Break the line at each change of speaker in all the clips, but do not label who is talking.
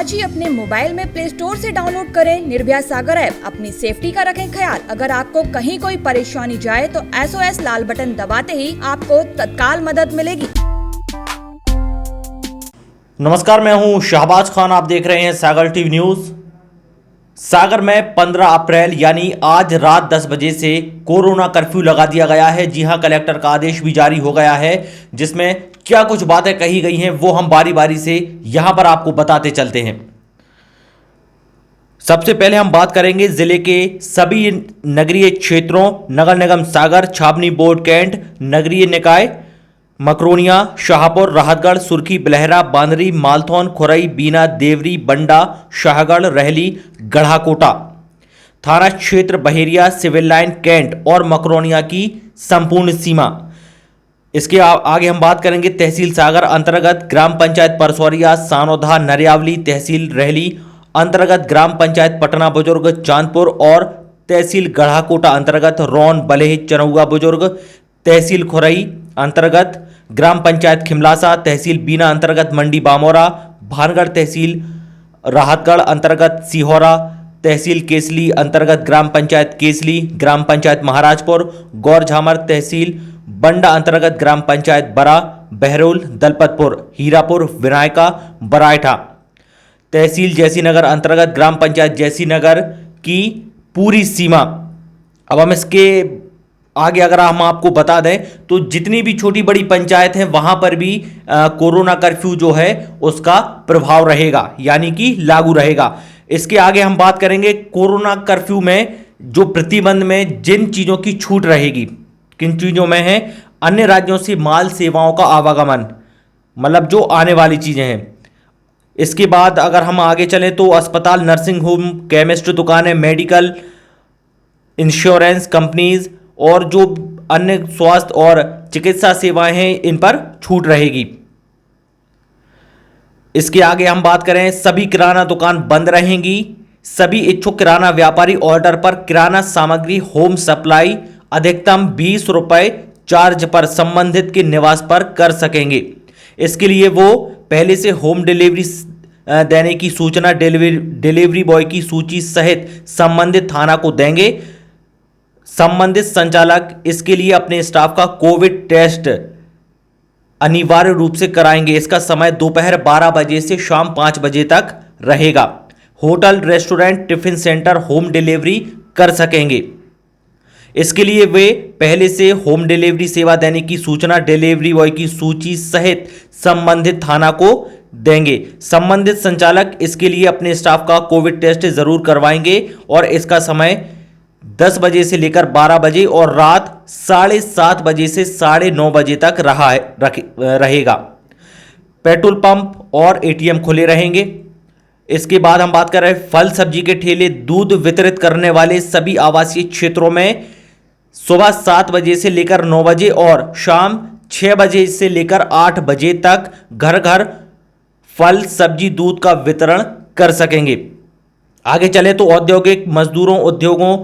आज ही अपने मोबाइल में प्ले स्टोर से डाउनलोड करें निर्भया सागर ऐप। अपनी सेफ्टी का रखें ख्याल। अगर आपको कहीं कोई परेशानी जाए तो SOS लाल बटन दबाते ही आपको तत्काल मदद मिलेगी।
नमस्कार, मैं हूं शहबाज खान। आप देख रहे हैं सागर टीवी न्यूज। सागर में 15 अप्रैल यानी आज रात 10 बजे से कोरोना कर्फ्यू लगा दिया गया है। जी हां, कलेक्टर का आदेश भी जारी हो गया है, जिसमें क्या कुछ बातें कही गई हैं वो हम बारी बारी से यहां पर आपको बताते चलते हैं। सबसे पहले हम बात करेंगे जिले के सभी नगरीय क्षेत्रों, नगर निगम सागर, छावनी बोर्ड कैंट, नगरीय निकाय मकरोनिया, शाहपुर, राहतगढ़, सुर्खी, बिलहरा, बांदरी, मालथौन, खुरई, बीना, देवरी, बंडा, शाहगढ़, रहली, गढ़ाकोटा थाना क्षेत्र, बहेरिया, सिविल लाइन, कैंट और मकरोनिया की संपूर्ण सीमा। इसके आगे हम बात करेंगे तहसील सागर अंतर्गत ग्राम पंचायत परसौरिया, सानोधा, नरियावली, तहसील रहली अंतर्गत ग्राम पंचायत पटना बुजुर्ग, चांदपुर और तहसील गढ़ाकोटा अंतर्गत रौन, बलेह, चनौगा बुजुर्ग, तहसील खुरई अंतर्गत ग्राम पंचायत खिमलासा, तहसील बीना अंतर्गत मंडी बामोरा, भानगढ़ तहसील राहतगढ़ अंतर्गत सिहोरा, तहसील केसली अंतर्गत ग्राम पंचायत केसली, ग्राम पंचायत महाराजपुर, गौर झामर, तहसील बंडा अंतर्गत ग्राम पंचायत बरा, बहरोल, दलपतपुर, हीरापुर, विनायका, बरायठा, तहसील जैसीनगर अंतर्गत ग्राम पंचायत जैसीनगर की पूरी सीमा। अब हम इसके आगे अगर हम आपको बता दें तो जितनी भी छोटी बड़ी पंचायत हैं वहां पर भी कोरोना कर्फ्यू जो है उसका प्रभाव रहेगा, यानी कि लागू रहेगा। इसके आगे हम बात करेंगे कोरोना कर्फ्यू में जो प्रतिबंध में जिन चीज़ों की छूट रहेगी। किन चीज़ों में है? अन्य राज्यों से माल सेवाओं का आवागमन, मतलब जो आने वाली चीज़ें हैं। इसके बाद अगर हम आगे चलें तो अस्पताल, नर्सिंग होम, केमिस्ट दुकानें, मेडिकल, इंश्योरेंस कंपनीज और जो अन्य स्वास्थ्य और चिकित्सा सेवाएं हैं इन पर छूट रहेगी। इसके आगे हम बात करें सभी किराना दुकान बंद रहेंगी। सभी इच्छुक किराना व्यापारी ऑर्डर पर किराना सामग्री होम सप्लाई अधिकतम 20 रुपए चार्ज पर संबंधित के निवास पर कर सकेंगे। इसके लिए वो पहले से होम डिलीवरी देने की सूचना डिलीवरी बॉय की सूची सहित संबंधित थाना को देंगे। संबंधित संचालक इसके लिए अपने स्टाफ का कोविड टेस्ट अनिवार्य रूप से कराएंगे। इसका समय दोपहर 12 बजे से शाम 5 बजे तक रहेगा। Hotel, restaurant, tiffin centre home delivery कर सकेंगे। इसके लिए वे पहले से होम डिलीवरी सेवा देने की सूचना डिलीवरी बॉय की सूची सहित संबंधित थाना को देंगे। संबंधित संचालक इसके लिए अपने स्टाफ का कोविड टेस्ट जरूर करवाएंगे और इसका समय 10 बजे से लेकर 12 बजे और रात 7:30 बजे से 9:30 बजे तक रहेगा। पेट्रोल पंप और ATM खुले रहेंगे। इसके बाद हम बात कर रहे हैं फल सब्जी के ठेले, दूध वितरित करने वाले सभी आवासीय क्षेत्रों में सुबह 7 बजे से लेकर 9 बजे और शाम 6 बजे से लेकर 8 बजे तक घर घर फल सब्जी दूध का वितरण कर सकेंगे। आगे चले तो औद्योगिक मजदूरों, उद्योगों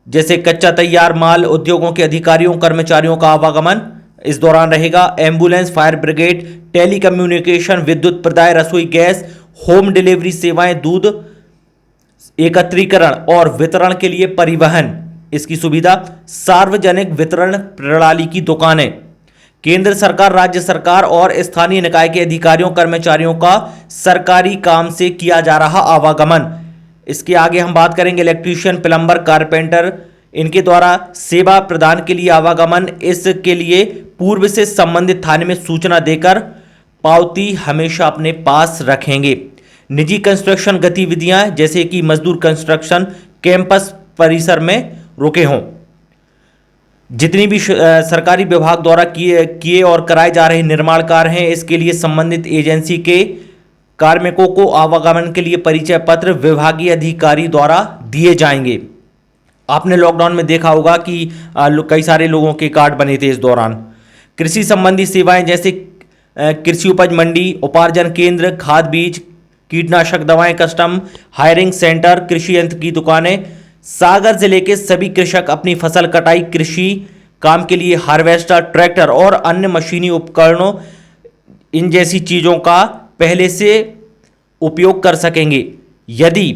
जैसे कच्चा तैयार माल उद्योगों के अधिकारियों कर्मचारियों का आवागमन इस दौरान रहेगा। एम्बुलेंस, फायर ब्रिगेड, टेलीकम्युनिकेशन, विद्युत प्रदाय, रसोई गैस, होम डिलीवरी सेवाएं, दूध एकत्रीकरण और वितरण के लिए परिवहन इसकी सुविधा, सार्वजनिक वितरण प्रणाली की दुकानें। केंद्र सरकार, राज्य सरकार और स्थानीय निकाय के अधिकारियों कर्मचारियों का सरकारी काम से किया जा रहा आवागमन। इसके आगे हम बात करेंगे इलेक्ट्रीशियन, प्लम्बर, कारपेंटर, इनके द्वारा सेवा प्रदान के लिए आवागमन। इसके लिए पूर्व से संबंधित थाने में सूचना देकर पावती हमेशा अपने पास रखेंगे। निजी कंस्ट्रक्शन गतिविधियां जैसे कि मजदूर कंस्ट्रक्शन कैंपस परिसर में रुके हों। जितनी भी सरकारी विभाग द्वारा किए और कराए जा रहे निर्माण कार्य हैं इसके लिए संबंधित एजेंसी के कार्मिकों को आवागमन के लिए परिचय पत्र विभागीय अधिकारी द्वारा दिए जाएंगे। आपने लॉकडाउन में देखा होगा कि कई सारे लोगों के कार्ड बने थे इस दौरान। कृषि संबंधी सेवाएं जैसे कृषि उपज मंडी, उपार्जन केंद्र, खाद बीज, कीटनाशक दवाएं, कस्टम हायरिंग सेंटर, कृषि यंत्र की दुकानें। सागर जिले के सभी कृषक अपनी फसल कटाई, कृषि काम के लिए हार्वेस्टर, ट्रैक्टर और अन्य मशीनी उपकरणों इन जैसी चीज़ों का पहले से उपयोग कर सकेंगे। यदि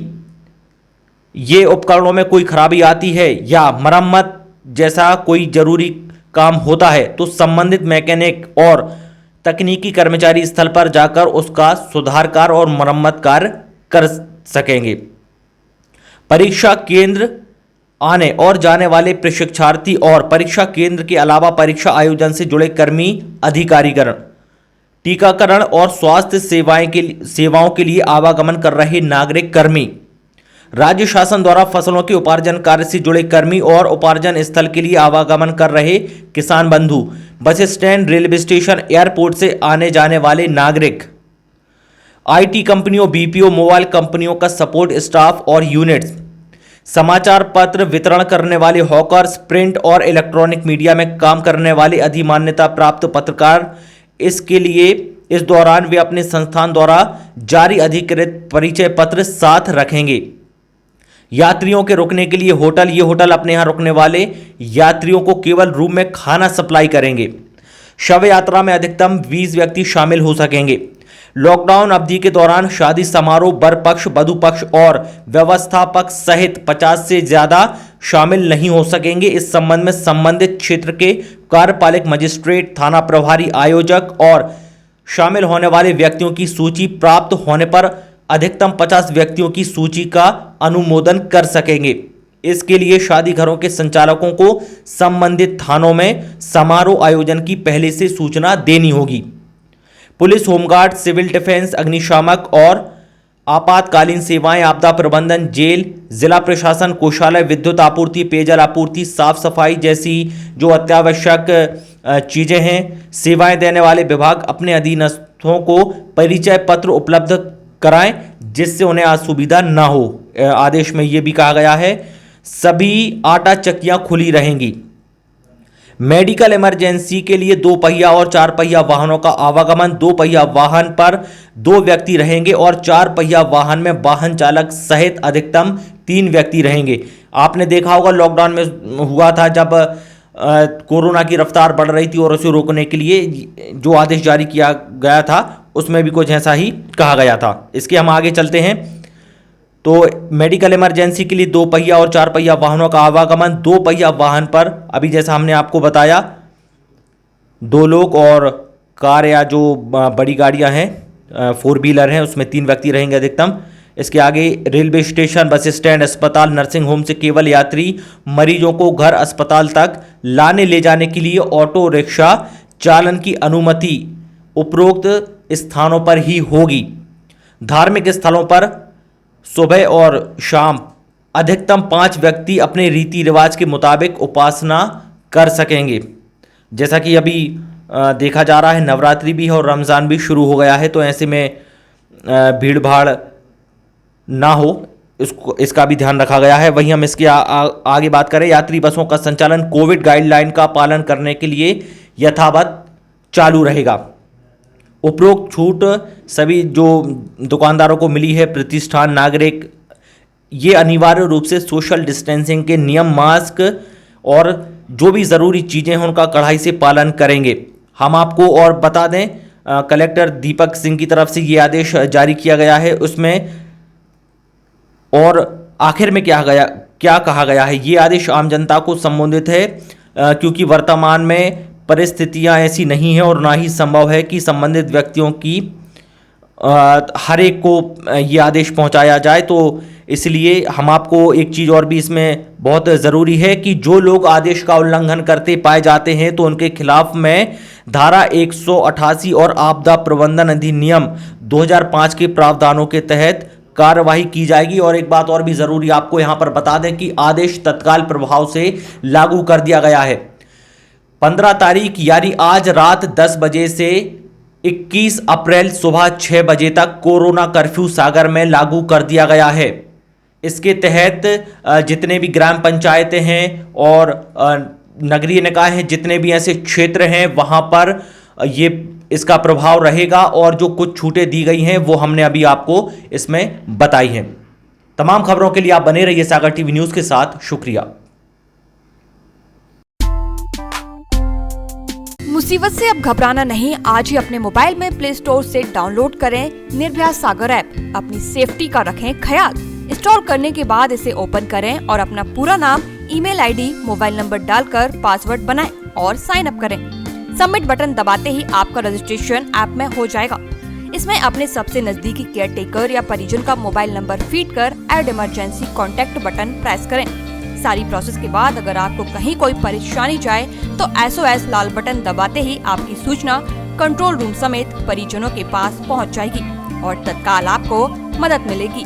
ये उपकरणों में कोई खराबी आती है या मरम्मत जैसा कोई जरूरी काम होता है तो संबंधित मैकेनिक और तकनीकी कर्मचारी स्थल पर जाकर उसका सुधार कार्य और मरम्मत कार्य कर सकेंगे। परीक्षा केंद्र आने और जाने वाले प्रशिक्षार्थी और परीक्षा केंद्र के अलावा परीक्षा आयोजन से जुड़े कर्मी, अधिकारीगण, टीकाकरण और स्वास्थ्य सेवाओं के लिए आवागमन कर रहे नागरिक कर्मी, राज्य शासन द्वारा फसलों के उपार्जन कार्य से जुड़े कर्मी और उपार्जन स्थल के लिए आवागमन कर रहे किसान बंधु, bus stand, railway station, airport से आने जाने वाले नागरिक, आईटी कंपनियों, बीपीओ, मोबाइल कंपनियों का सपोर्ट स्टाफ और यूनिट्स, समाचार पत्र वितरण करने वाले हॉकर्स, प्रिंट और इलेक्ट्रॉनिक मीडिया में काम करने वाले अधिमान्यता प्राप्त पत्रकार। इसके लिए इस दौरान वे अपने संस्थान द्वारा जारी अधिकृत परिचय पत्र साथ रखेंगे। यात्रियों के रुकने के लिए होटल, ये होटल अपने यहाँ रुकने वाले यात्रियों को केवल रूम में खाना सप्लाई करेंगे। शव यात्रा में अधिकतम 20 व्यक्ति शामिल हो सकेंगे। लॉकडाउन अवधि के दौरान शादी समारोह वर पक्ष, वधु पक्ष और व्यवस्थापक सहित 50 से ज्यादा शामिल नहीं हो सकेंगे। इस संबंध में संबंधित क्षेत्र के कार्यपालक मजिस्ट्रेट, थाना प्रभारी, आयोजक और शामिल होने वाले व्यक्तियों की सूची प्राप्त होने पर अधिकतम 50 व्यक्तियों की सूची का अनुमोदन कर सकेंगे। इसके लिए शादी घरों के संचालकों को संबंधित थानों में समारोह आयोजन की पहले से सूचना देनी होगी। पुलिस, होमगार्ड, सिविल डिफेंस, अग्निशामक और आपातकालीन सेवाएं, आपदा प्रबंधन, जेल, जिला प्रशासन, कोषालय, विद्युत आपूर्ति, पेयजल आपूर्ति, साफ सफाई जैसी जो अत्यावश्यक चीजें हैं, सेवाएं देने वाले विभाग अपने अधीनस्थों को परिचय पत्र उपलब्ध कराएं जिससे उन्हें असुविधा ना हो। आदेश में यह भी कहा गया है सभी आटा चक्कियां खुली रहेंगी। मेडिकल इमरजेंसी के लिए 2 पहिया और 4 पहिया वाहनों का आवागमन, 2 पहिया वाहन पर 2 व्यक्ति रहेंगे और 4 पहिया वाहन में वाहन चालक सहित अधिकतम 3 व्यक्ति रहेंगे। आपने देखा होगा लॉकडाउन में हुआ था जब कोरोना की रफ्तार बढ़ रही थी और उसे रोकने के लिए जो आदेश जारी किया गया था उसमें भी कुछ ऐसा ही कहा गया था। इसके हम आगे चलते हैं। तो मेडिकल इमरजेंसी के लिए 2 पहिया और 4 पहिया वाहनों का आवागमन, 2 पहिया वाहन पर अभी जैसा हमने आपको बताया 2 लोग और कार या जो बड़ी गाड़ियां हैं 4 व्हीलर हैं उसमें 3 व्यक्ति रहेंगे अधिकतम। इसके आगे रेलवे स्टेशन, बस स्टैंड, अस्पताल, नर्सिंग होम से केवल यात्री मरीजों को घर, अस्पताल तक लाने ले जाने के लिए ऑटो रिक्शा चालन की अनुमति उपरोक्त स्थानों पर ही होगी। धार्मिक स्थलों पर सुबह और शाम अधिकतम 5 व्यक्ति अपने रीति रिवाज के मुताबिक उपासना कर सकेंगे। जैसा कि अभी देखा जा रहा है नवरात्रि भी है और रमज़ान भी शुरू हो गया है, तो ऐसे में भीड़ भाड़ ना हो इसका भी ध्यान रखा गया है। वहीं हम इसके आगे बात करें, यात्री बसों का संचालन कोविड गाइडलाइन का पालन करने के लिए यथावत चालू रहेगा। उपरोक्त छूट सभी जो दुकानदारों को मिली है, प्रतिष्ठान, नागरिक, ये अनिवार्य रूप से सोशल डिस्टेंसिंग के नियम, मास्क और जो भी ज़रूरी चीज़ें हैं उनका कड़ाई से पालन करेंगे। हम आपको और बता दें कलेक्टर दीपक सिंह की तरफ से ये आदेश जारी किया गया है। उसमें और आखिर में क्या कहा गया है, ये आदेश आम जनता को संबोधित है क्योंकि वर्तमान में परिस्थितियां ऐसी नहीं है और ना ही संभव है कि संबंधित व्यक्तियों की हर एक को ये आदेश पहुंचाया जाए। तो इसलिए हम आपको एक चीज़ और भी इसमें बहुत ज़रूरी है कि जो लोग आदेश का उल्लंघन करते पाए जाते हैं तो उनके खिलाफ में धारा 188 और आपदा प्रबंधन अधिनियम 2005 के प्रावधानों के तहत कार्यवाही की जाएगी। और एक बात और भी ज़रूरी आपको यहाँ पर बता दें कि आदेश तत्काल प्रभाव से लागू कर दिया गया है। 15 तारीख यानी आज रात 10 बजे से 21 अप्रैल सुबह 6 बजे तक कोरोना कर्फ्यू सागर में लागू कर दिया गया है। इसके तहत जितने भी ग्राम पंचायतें हैं और नगरीय निकाय हैं, जितने भी ऐसे क्षेत्र हैं वहाँ पर ये इसका प्रभाव रहेगा और जो कुछ छूटें दी गई हैं वो हमने अभी आपको इसमें बताई हैं। तमाम खबरों के लिए आप बने रहिए सागर टीवी न्यूज़ के साथ। शुक्रिया।
मुसीबत से अब घबराना नहीं, आज ही अपने मोबाइल में प्ले स्टोर से डाउनलोड करें निर्भया सागर ऐप। अपनी सेफ्टी का रखें ख्याल। इंस्टॉल करने के बाद इसे ओपन करें और अपना पूरा नाम, ईमेल आईडी, मोबाइल नंबर डालकर पासवर्ड बनाएं और साइन अप करें। सबमिट बटन दबाते ही आपका रजिस्ट्रेशन ऐप में हो जाएगा। इसमें अपने सबसे नजदीकी केयर टेकर या परिजन का मोबाइल नंबर फीड कर add emergency contact button press करें। सारी प्रोसेस के बाद अगर आपको कहीं कोई परेशानी जाए तो SOS लाल बटन दबाते ही आपकी सूचना कंट्रोल रूम समेत परिजनों के पास पहुंच जाएगी और तत्काल आपको मदद मिलेगी।